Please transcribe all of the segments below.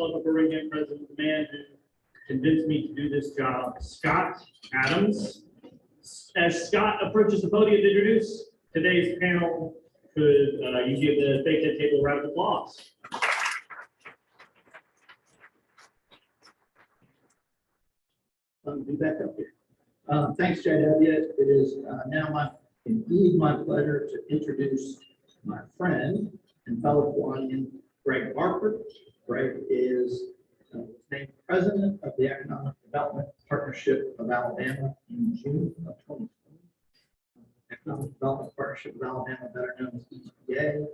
local program president, the man who convinced me to do this job, Scott Adams. As Scott approaches the podium to introduce today's panel, could you give the Fake Head table a round of applause? Let me be back up here. Thanks, JW. It is now indeed my pleasure to introduce my friend and fellow Hawaiian, Greg Barker. Greg is named president of the Economic Development Partnership of Alabama in June of 2020. Economic Development Partnership of Alabama, better known as EDPA.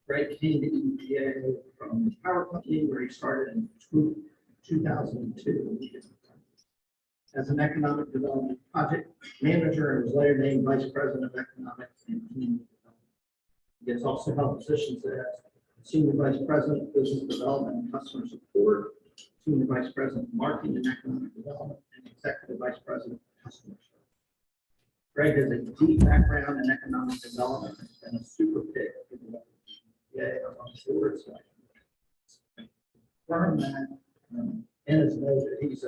Greg came to EDPA from the power company where he started in 2002 as an economic development project manager and was later named vice president of economics and community development. He has also held positions as senior vice president of business development and customer support, senior vice president of marketing and economic development, and executive vice president of customer service. Greg has a deep background in economic development and has been a super pick for the among boards. Confirm that, and as noted, he's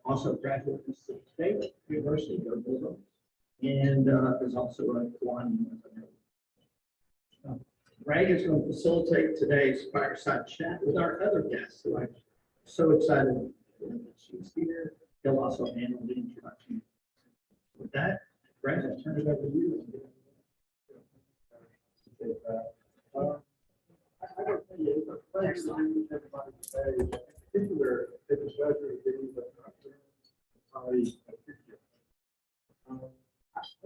also a graduate of Mississippi State University, go Bulldogs, and is also a Hawaiian. Greg is going to facilitate today's fireside chat with our other guests, who I'm so excited that she's here. He'll also handle the introduction. With that, Greg, I'll turn it over to you. I don't think it's a pleasure to meet everybody today. In particular, it's a pleasure to be with my friends. I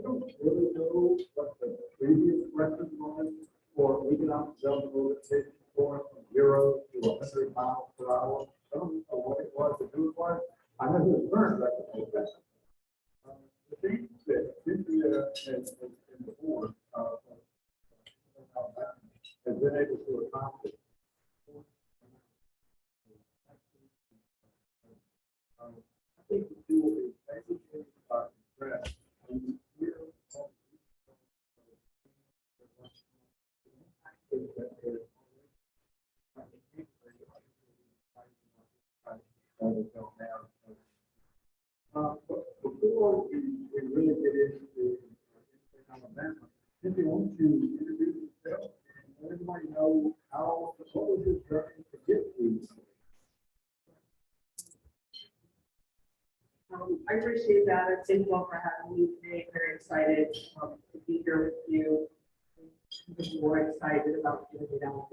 don't really know what the previous record was for economic development organization going from 0 to 100 miles per hour. I don't know what it was to do it was. I know who the current record was. The thing that Cynthia and the board has been able to accomplish. I think the two will be basically impressed. Before we really get into Alabama, Cynthia, why don't you introduce yourself and let everybody know what was your journey to get to? I appreciate that. Thank you all for having me today. Very excited to be here with you. I'm more excited about Innovate Alabama.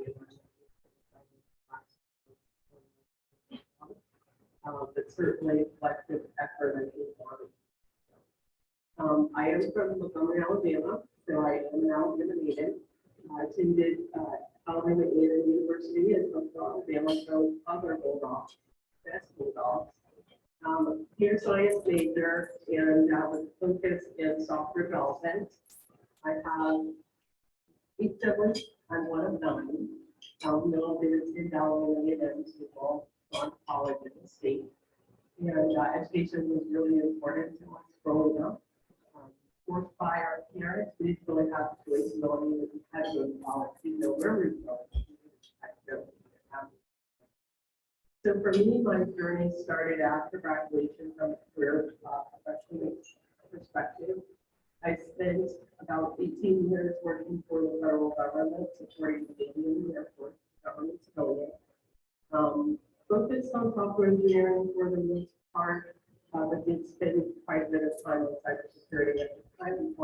But certainly collective effort and important. I am from Montgomery, Alabama, so I am an Alabama native. I attended Alabama University in Montgomery, Alabama, so other Bulldogs, best Bulldogs. Computer science major and with focus in software development. I have 8 siblings. I'm one of 9. No, there's in Alabama and people on college in the state. And education was really important to us growing up. Forced by our parents, we didn't really have the choice of going to competitive college, where we were going. So for me, my journey started after graduation from a career professional perspective. I spent about 18 years working for the federal government, supporting the Navy and the Air Force government civilian. Focused on software engineering for the most part, but did spend quite a bit of time on cybersecurity at the time and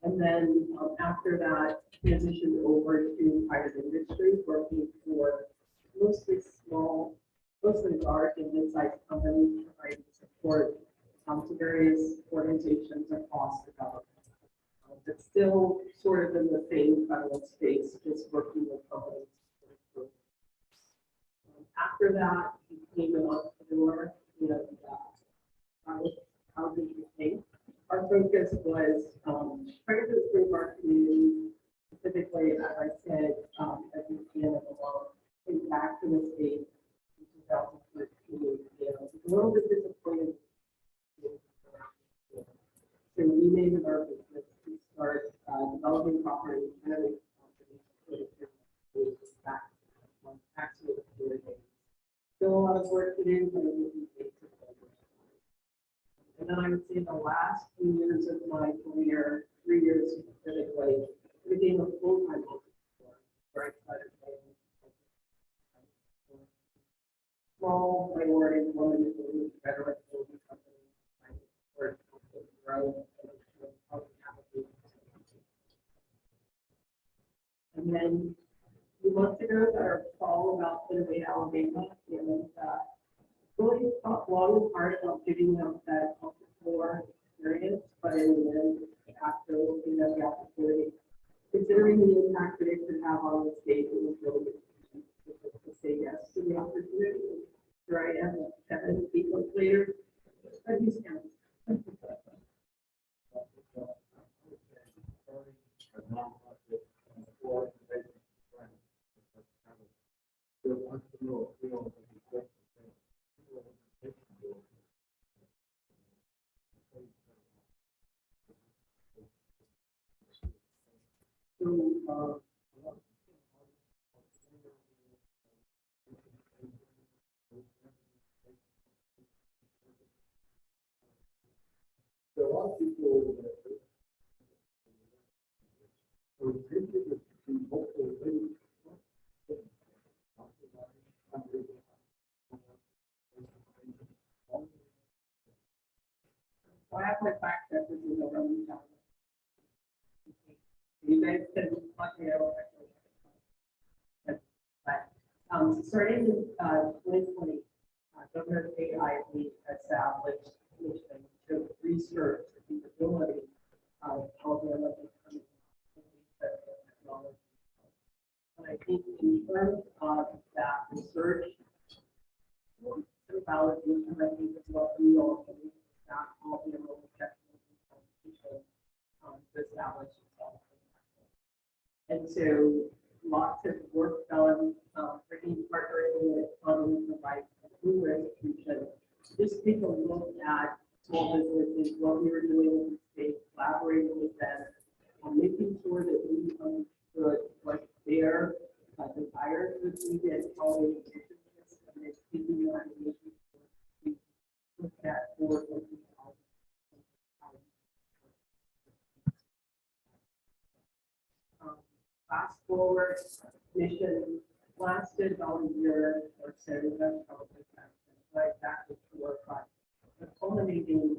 and then after that, transitioned over to private industry, working for mostly large and mid-sized companies, providing support to various organizations across the government. But still sort of in the same federal space, just working with companies. After that, became an entrepreneur, how did you think? Our focus was trying to improve our community, specifically, as I said, as we can came back to the state in 2013. A little bit disappointed. So we made it our business to start developing proper and really back actually. Still a lot of work to do, but it will be great to do. And then I would say the last few years of my career, 3 years specifically, I became a full-time entrepreneur. Very excited. Small minority woman in veteran holding company. I worked to grow. And then a few months ago, got our call about Innovate Alabama, and really thought long and hard about giving them that entrepreneur experience, but in the end, after looking at the opportunity, considering the impact that it could have on the state, it was really good to say yes to the opportunity. Here I am, 8 months later, I do count. So, There are a lot of people that are interested in multiple things. I have my fact that this is a running town. You guys can let me know. Starting in 2020, Governor AI established a mission to research the feasibility of Alabama becoming technology. And I think in terms of that research, some validation, I think is what we all need, that all the enrollment competition to establish itself. And so lots of work done, bringing partnering with the right institution. Just take a look at small businesses, what we were doing with the state, collaborating with them, making sure that we understood what their desires would be and how they would do this, and then taking that and making sure we look at forward looking. Fast forward mission lasted about a year or so. That's probably right back to work on the culminating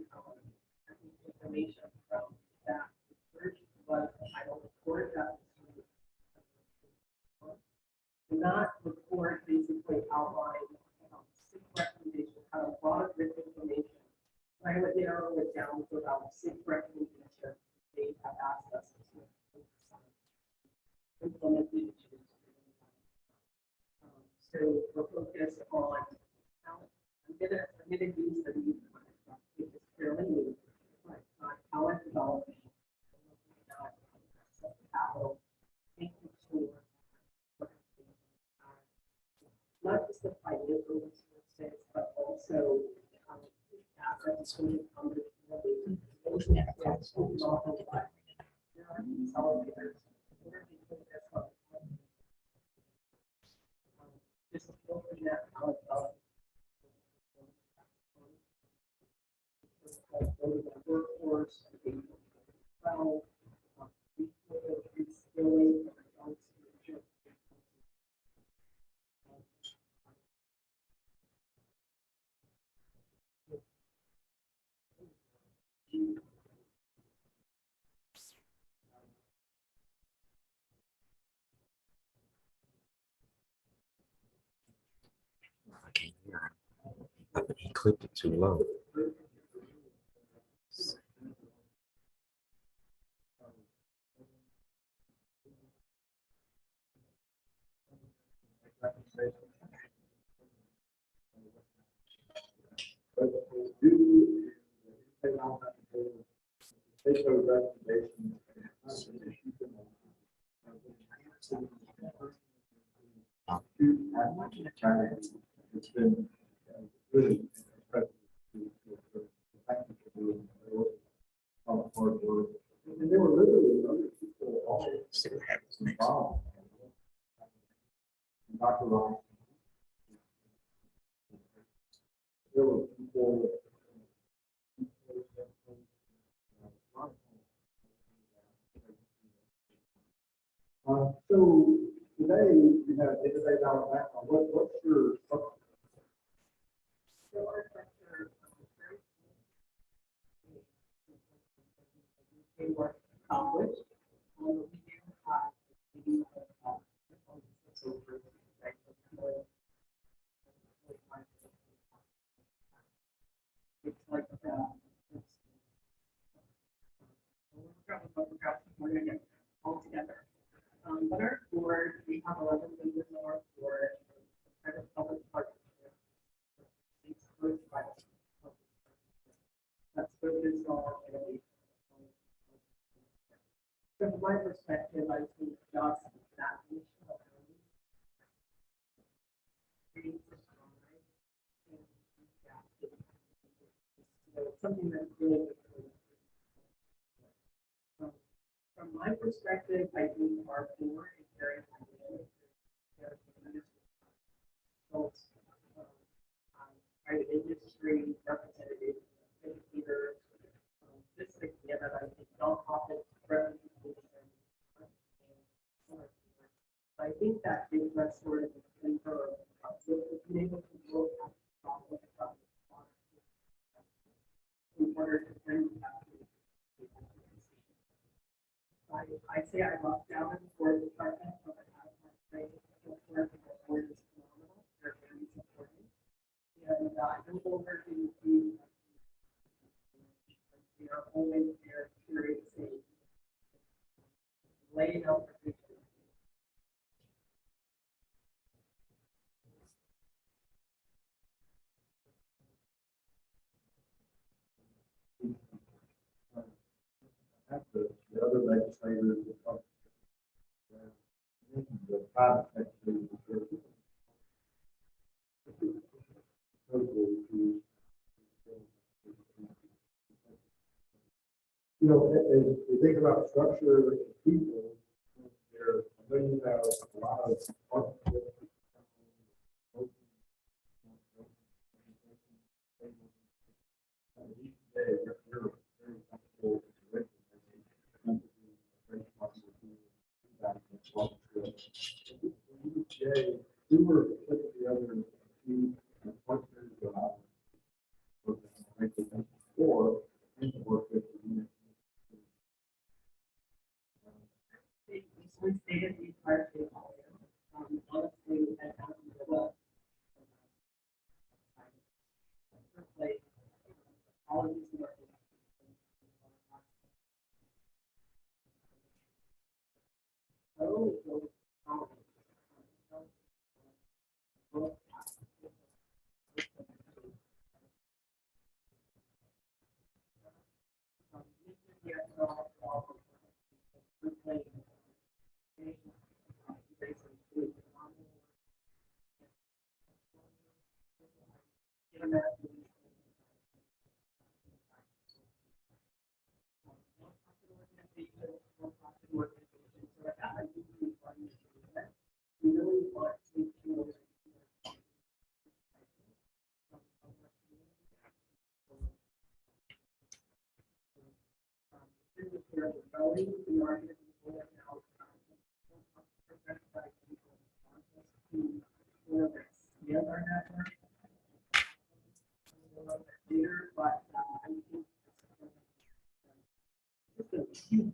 information from that research was the title report that that report basically outlined 6 recommendations, kind of broad rich information. I would narrow it down to about 6 recommendations they have asked us to implement these changes. So we're focused on how I'm gonna use the new which is fairly new, but talent development, capital, making sure not just the financial resources, but also assets when it comes to just looking at how it's workforce, well, reskilling, I can't hear him. He clipped it too low. Take those recommendations. It's been really impressive. Thank you for doing all the hard work. And there were literally other people all see what happens next. Dr. Ross. There were people. So today you have Innovate Alabama. What's your? So our sector, they work accomplished. We do have maybe it's like we're gonna get all together. But our board, we have 11 members on our board, private public partnership. That's what this all innovation. From my perspective, I think just that mission alone creates a drive and something that's really good. From my perspective, I think our board is very dynamic. There's tremendous results, private industry representatives, educators, this idea that I think nonprofit representation. I think that gives us sort of a flavor of being able to look at the problem in order to bring that. I say I love Dallas for the department, but I have my faith in the board is phenomenal. They're very supportive. And I don't over to the they are always there experiencing laying out the vision. The other legislators, the private sector, you know, as you think about structure of people, there, I know you have a lot of partnerships. We were putting together a few partners that I was for and to work with the unit. We stated these partially, honestly, and well. All of these work. But I think just a few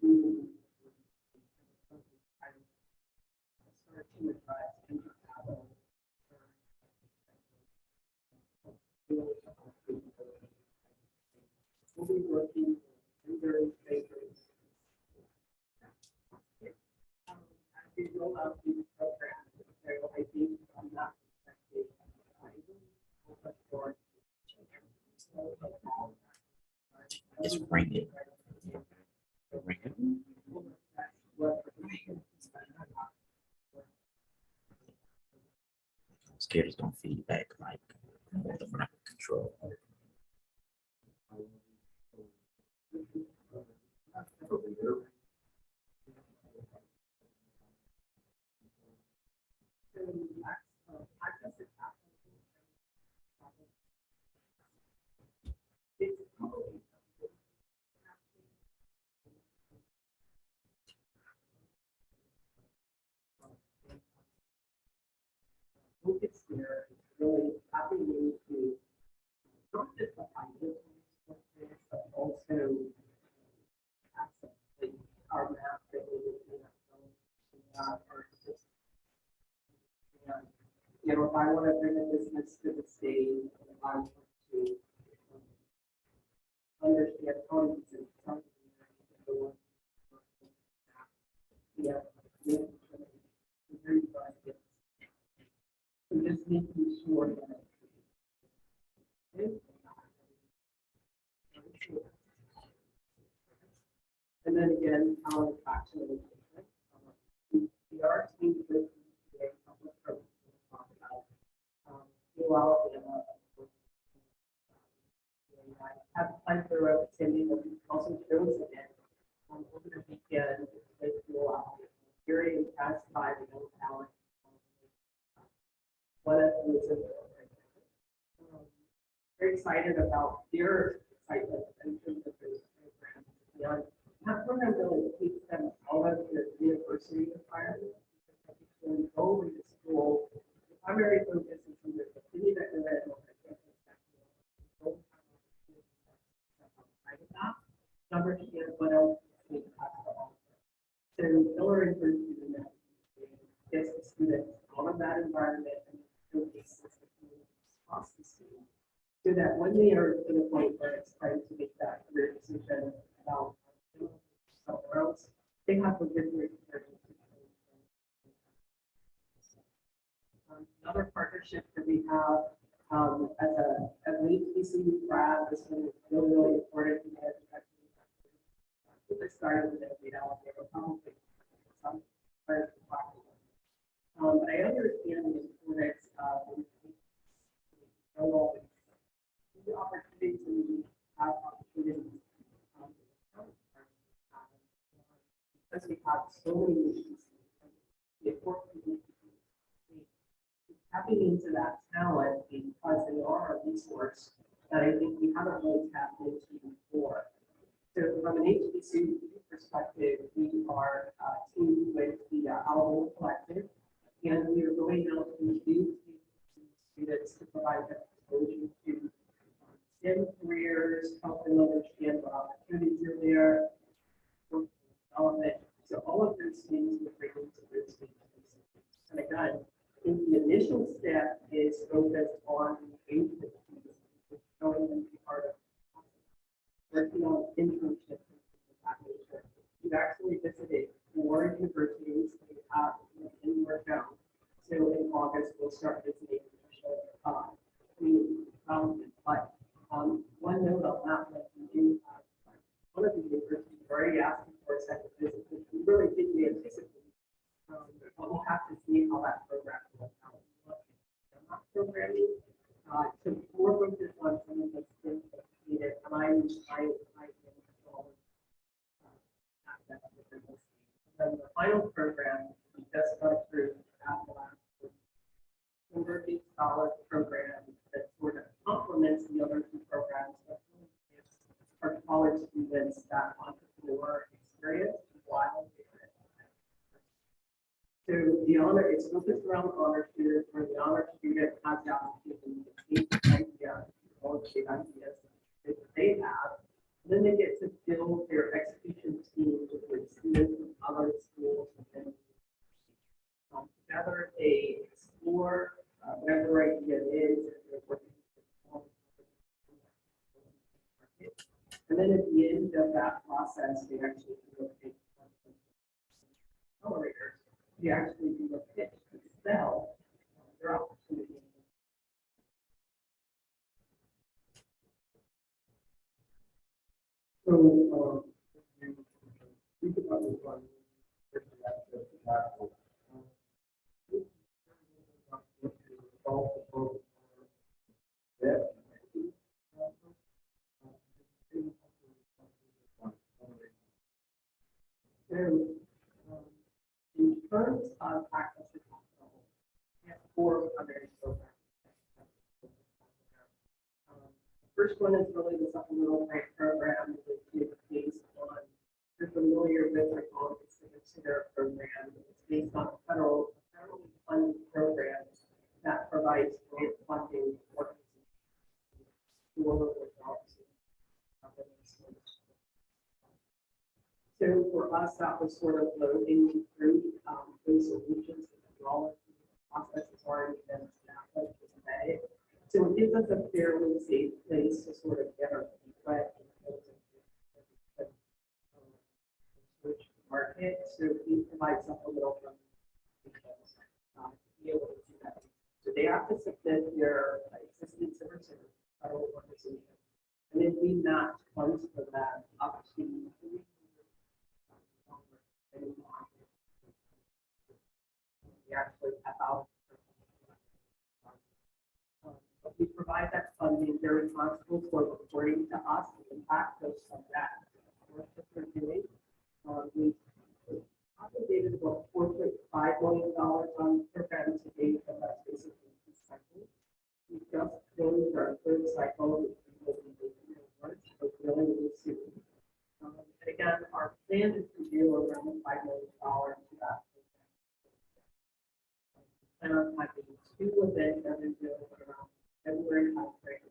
we'll be working in various phases. As we roll out these programs, so I think from that perspective, open for It's ringing. Ringing. I'm scared it's gonna feedback like more than I can control. access to capital. It's probably focus there is really tapping into not just the financial resources, but also access, like our map that we would be our system. And, you know, if I want to bring a business to the state, if I want to understand codes and something, yeah, yeah, very good. So just making sure that. And then again, how it's actually. We are seeing this in a couple of programs we talked about. Alabama. And I have applied for a attending of also shows again. Over the weekend, they feel very impressed by the young talent. One of them is very excited about their excitement in terms of this program. And that program really keeps them out of the university environment. When you go into school, the primary focus is in the city that you're in, or outside of that, to understand what else is possible. So Miller encourages them that gets the students out of that environment and showcases the community across the city, so that when they are to the point where it's time to make that career decision about somewhere else, they have a good experience. Another partnership that we have as an HBCU grad, this one is really, really important because I started with Innovate Alabama, probably some part of the platform. But I understand the importance of the opportunities and have opportunities because we have so many issues. The important tapping into that talent because they are a resource that I think we haven't really tapped into before. So from an HBCU perspective, we are teamed with the Alabama Collective, and we are going out to youth students to provide them exposure to STEM careers, help them understand what opportunities are there, development. So all of those things we bring into those students. And again, I think the initial step is focused on engagement, showing them to be part of working on internships and that nature. We've actually visited 4 universities that we have in Workout. So in August, we'll start visiting community development. But one note on that, like we do have one of the universities already asking for a second visit, which we really didn't anticipate. But we'll have to see how that program will out. Not programming to more focus on some of the things that needed. And I then the final program we just got approved after last week. Converging Scholar program that sort of complements the other 2 programs that really gives our college students that entrepreneur experience while they're in. So the honor is focused around the honor student, where the honor student has the opportunity to take ideas, all the ideas that they have. And then they get to build their execution team with students from other schools. And together they explore whatever their idea is. And then at the end of that process, they actually do a pitch. Accelerators, they actually do a pitch to sell their opportunity. So, think about this one. So, in terms of access to capital, 4 primary programs. First one is really the supplemental grant program, which is based on, if you're familiar with our Congress Center program. It's based on a federally funded program that provides grant funding for adults. So for us, that was sort of loading through those solutions and technology processes already been established and embedded. So it gives us a fairly safe place to sort of get our feet wet in search market. So we provide supplemental funding to be able to do that. So they have to submit their existing civil service federal organization, and then we match funds for that up to we actually have out. We provide that funding. They're responsible for reporting to us the impact of that work that they're doing. We obligated about $4.5 million on the program to date, but that's basically 2 cycles. We just closed our 3rd cycle. So really, really soon. And again, our plan is to do around $5 million to that. And I'm having 2 events that are doing around February timeframe.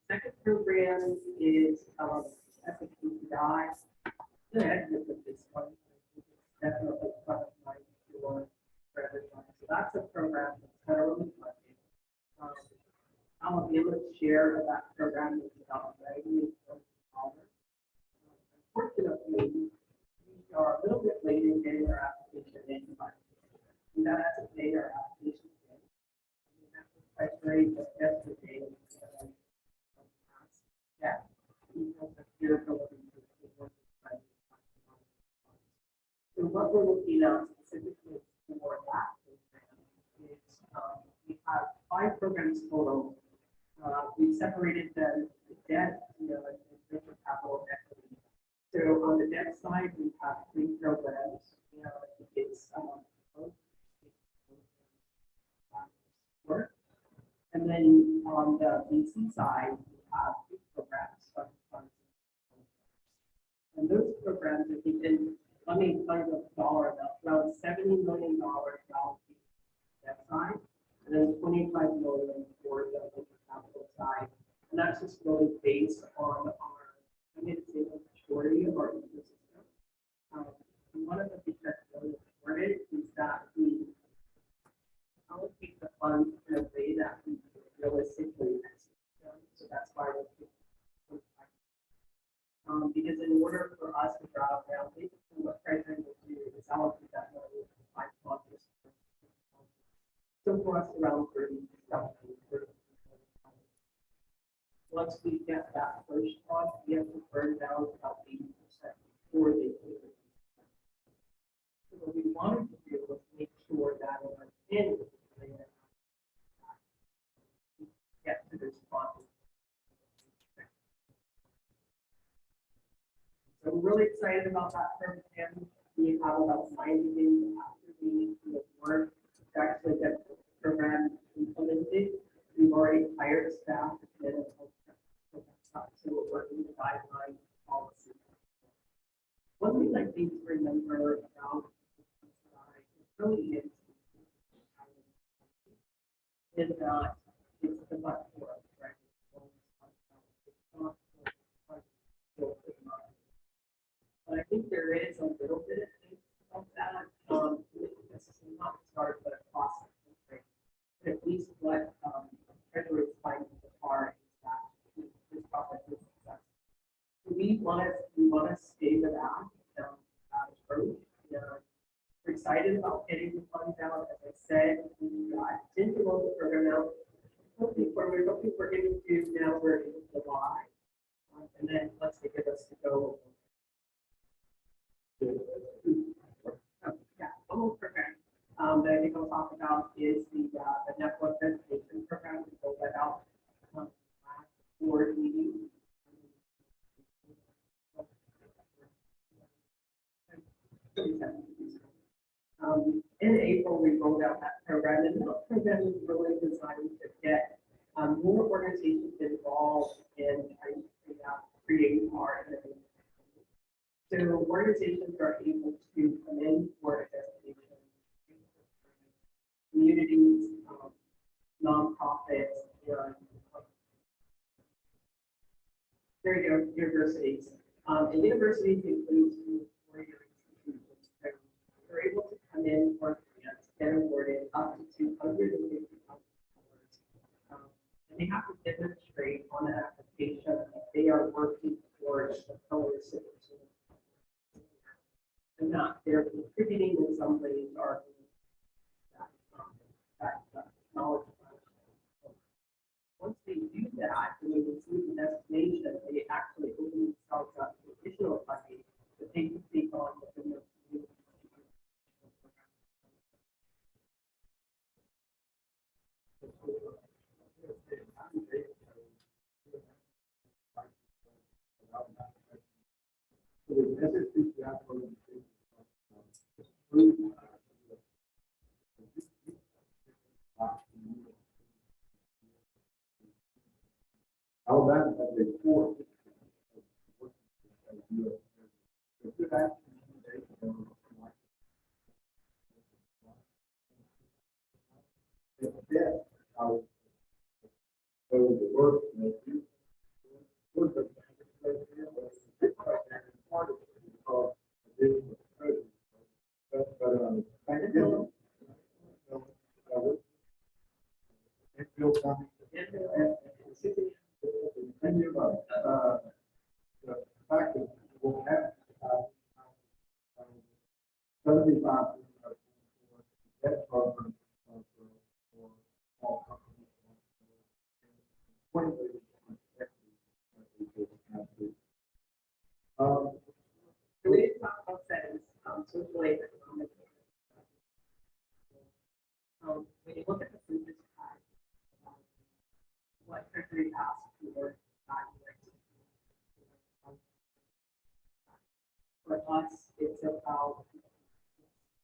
Second program is SFPI. Good at this one. It's definitely front of mind for everyone. So that's a program that's federally funded. Alabama's share of that program is about $90 million. Unfortunately, we are a little bit late in getting our application in. We got to pay our application in. We have to price rate just yesterday. Yeah. So what we're looking at specifically for that program is we have 5 programs total. We've separated the debt, and venture capital equity. So on the debt side, we have 3 programs. It's work. And then on the VC side, we have 2 programs. And those programs have been, let me tell you the dollar amount, around $70 million on the debt side, and then $25 million for the venture capital side. And that's just really based on our, I mean, it's a majority of our ecosystem. And one of the things that's really important is that we allocate the funds in a way that we realistically execute them. So that's why we're because in order for us to draw down, basically what Treasury will do is allocate that money to 5 sponsors. So for us, around 30. Once we get that first one, we have to burn down about 80% before they do it. So what we wanted to do was make sure that in our annual plan, we get to this sponsor. So I'm really excited about that program. We have about 90 days after we work to actually get the program implemented. We've already hired staff to so we're working the guideline policy. One thing I think to remember about really is not it's the but for us, right? But I think there is a little bit of things about that. This is not a start, but a process. Right? But at least what Treasury is finding so far is that this process is successful. We want to stay with that approach. We're excited about getting the funds out. As I said, we didn't roll the program out. We're looking for getting to now we're in July. And then once they give us to go. Yeah, almost perfect. That I think I'll talk about is the network education program. We rolled that out last board meeting. rolled out that program, and that program is really designed to get more organizations involved in trying to create our innovation. So organizations are able to come in for a destination, communities, nonprofits, and there you go, universities. And universities includes four-year institutions. So they're able to come in for grants, get awarded up to $250,000. And they have to demonstrate on an application that they are working towards the pillars of and not they're contributing in some ways or that knowledge. Once they do that, and they receive the destination, they actually open themselves up to additional funding that they can take on within their community. So the SSPCI program is, Alabama has a core. Good action. Yeah, so the work that you. Work that part of it because additional treasure. But thank you. Enfield County. Thank you about the fact that we'll have 75 that program for all companies. 20 So we didn't talk about settings, socially and economically. When you look at the census tract, what Treasury asked for, for us, it's about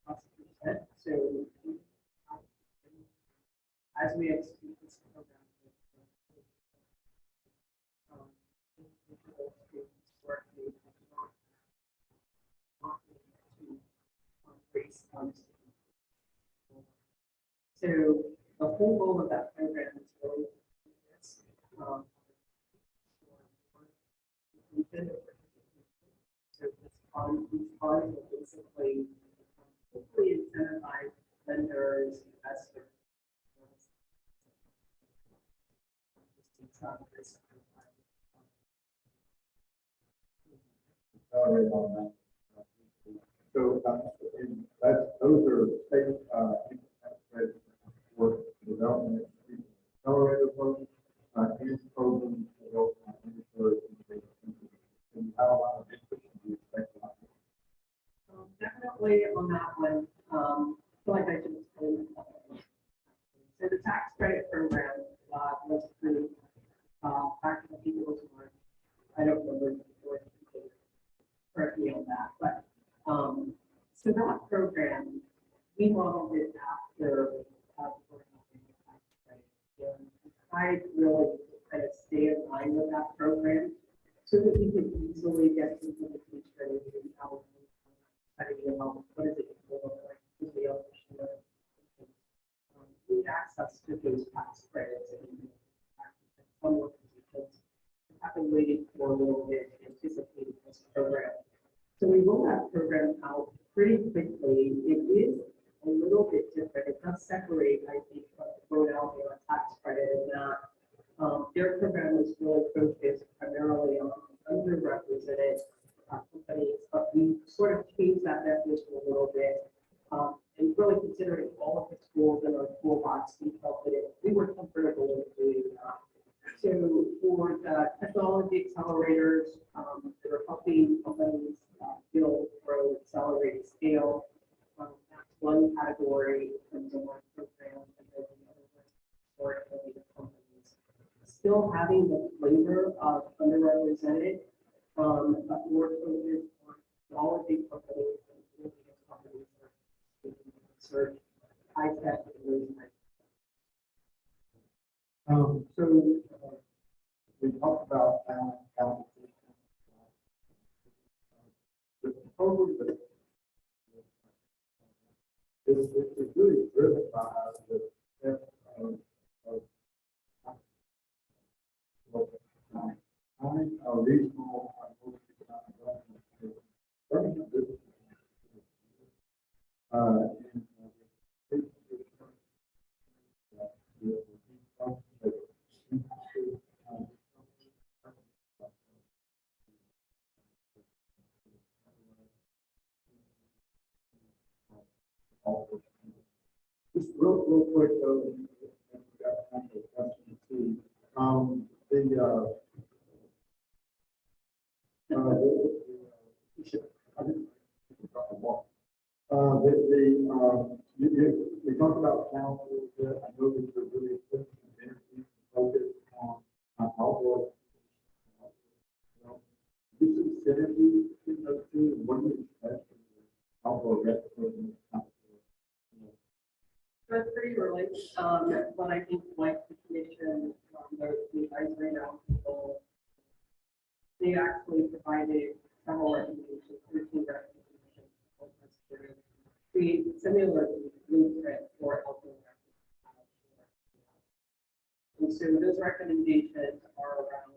+%. So as we execute this program, so the whole goal of that program is really this. So these funds will basically hopefully incentivize vendors, investors. On that. So, and that's, those are state, work development, accelerator programs, and programs that help and how a lot of interest do you expect to happen? Definitely on that one, like I just explained. So the tax credit program was approved back in, I think it was March. I don't remember. Correct me on that, but so that program, we modeled it after tried really to kind of stay in line with that program so that we could easily get some implementation and how what is it look like to be able to share. We had access to those tax credits and some organizations have been waiting for a little bit, anticipating this program. So we roll that program out pretty quickly. It is a little bit different. It does separate, I think, from Rhode Island tax credit in that their program is really focused primarily on underrepresented companies, but we sort of changed that definition a little bit. And really considering all of the tools in our toolbox, we felt that we were comfortable in doing that. So for the technology accelerators, that are helping companies build, grow, accelerate, scale. That's one category in terms of our program, and then the other one for innovative companies. Still having the flavor of underrepresented, but more focused on technology companies and innovative companies that are research, high tech and those types. We talked about talent allocation. The proposal that is really driven by the steps of having a regional government business. Just real quick, though, and we got time for questions too. We talked about talent a little bit. I know that you're really putting some energy and focus on outdoor. Do some synergy between those two, and what do you expect from the outdoor recreation? That's pretty early, but I think like the commission, the advisory council, they actually provided several recommendations, 13 recommendations, to help us to create similar blueprint for outdoor recreation. And so those recommendations are around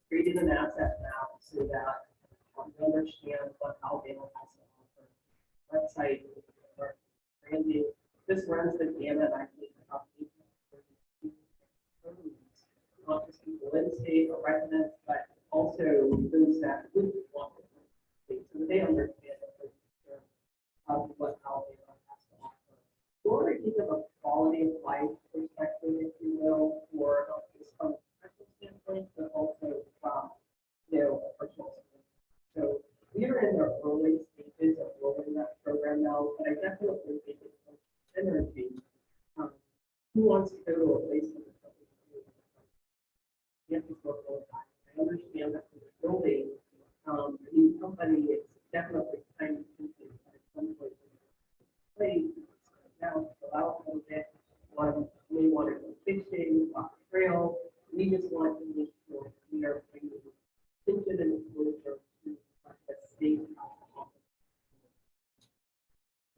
creating an asset map so that you understand what Alabama has to offer, website, or branding. This runs the gamut, I think, of not just people in state or residents, but also those that would want to come to state, so they understand the picture of what Alabama has to offer. Or even a quality of life perspective, if you will, or not just from a professional standpoint, but also from a personal standpoint. So we are in the early stages of rolling that program now, but I definitely think it's energy. Who wants to go to a place where there's something to do? You have to work all the time. I understand that for the building, a new company, it's definitely time intensive, but it's some places. Place now, go out a little bit. One may want to go fishing, walk the trail. We just want to make sure we are bringing attention and exposure to the state.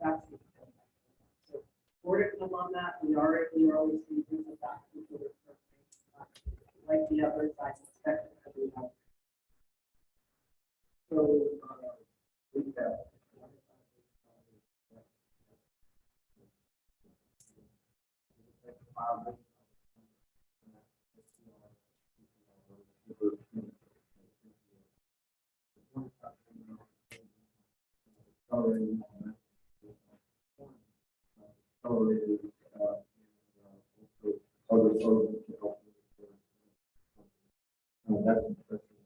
That's the more to come on that. We are in the early stages of that. Like the other side, expect that we have. So, we have. Other programs to help with that's interesting.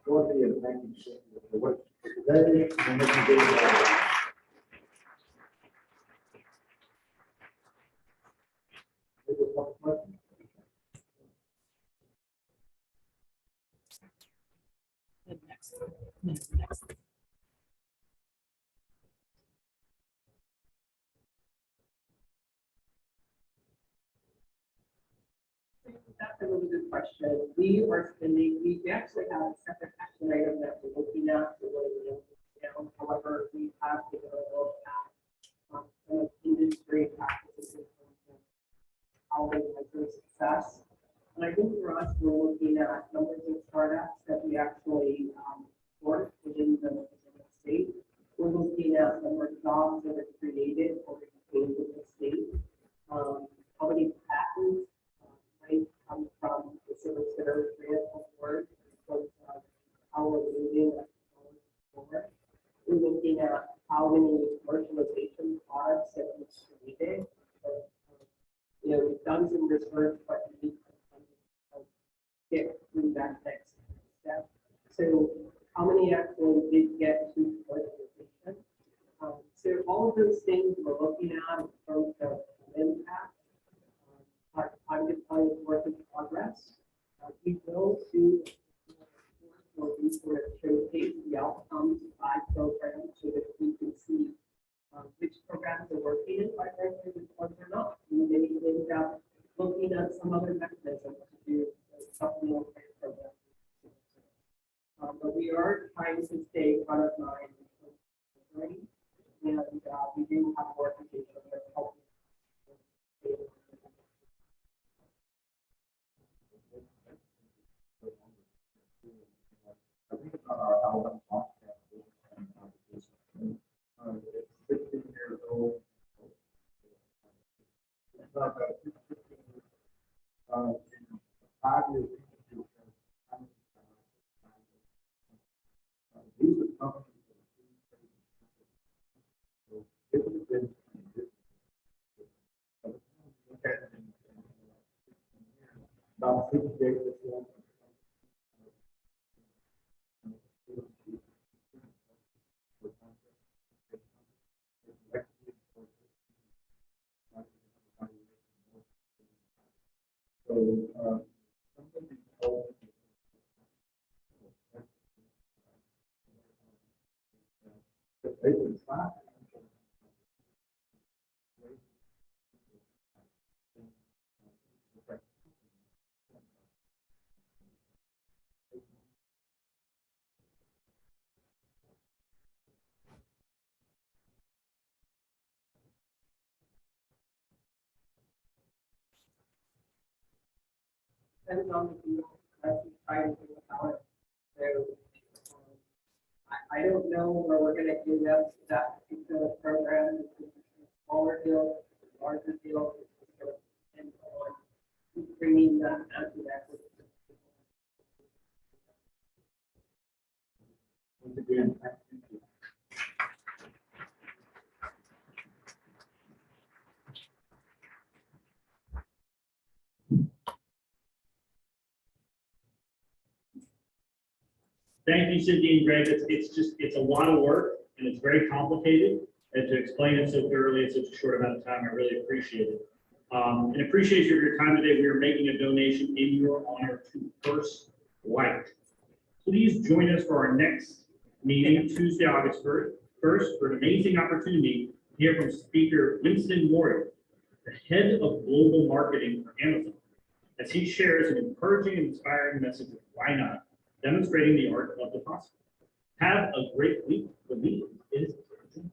Go ahead and thank you for what today and what you did. Next. That's a really good question. We are spending, we actually have a separate action item that we're looking at to really nail this down. However, we have to go look at some of industry practices in terms of how they measure success. And I think for us, we're looking at numbers of startups that we actually work within the state. We're looking at number of jobs that are created or retained in the state. How many patents might come from the civil service grant award, how we're moving forward. We're looking at how many commercialization products that we've created. We've done some research, but we need to get through that next step. So how many actually did get to commercialization? So all of those things we're looking at in terms of impact. I'm just telling you work in progress. We will do we sort of showcase some other mechanism to do the supplemental grant program. But we are trying to stay front of mind. And we do have more organization that's helping. I think about our album. It's 16 years old. It's not that it's 15 years. In 5 years. These are companies. So it would have been about 68%. So, something told they can try. Depends on the deal, that's trying to think about it. So, I don't know where we're gonna end up with that particular program. If it's a smaller deal, if it's a larger deal, it's just gonna depend on bringing that out to that. Once again, thank you. Thank you, Cynthia and Greg. It's a lot of work and it's very complicated. And to explain it so thoroughly in such a short amount of time, I really appreciate it. And appreciate your time today. We are making a donation in your honor to First Light. Please join us for our next meeting, Tuesday, August 1st, for an amazing opportunity to hear from Speaker Winston Moore, the head of global marketing for Amazon, as he shares an encouraging and inspiring message of why not, demonstrating the art of the possible. Have a great week. The meeting is adjourned.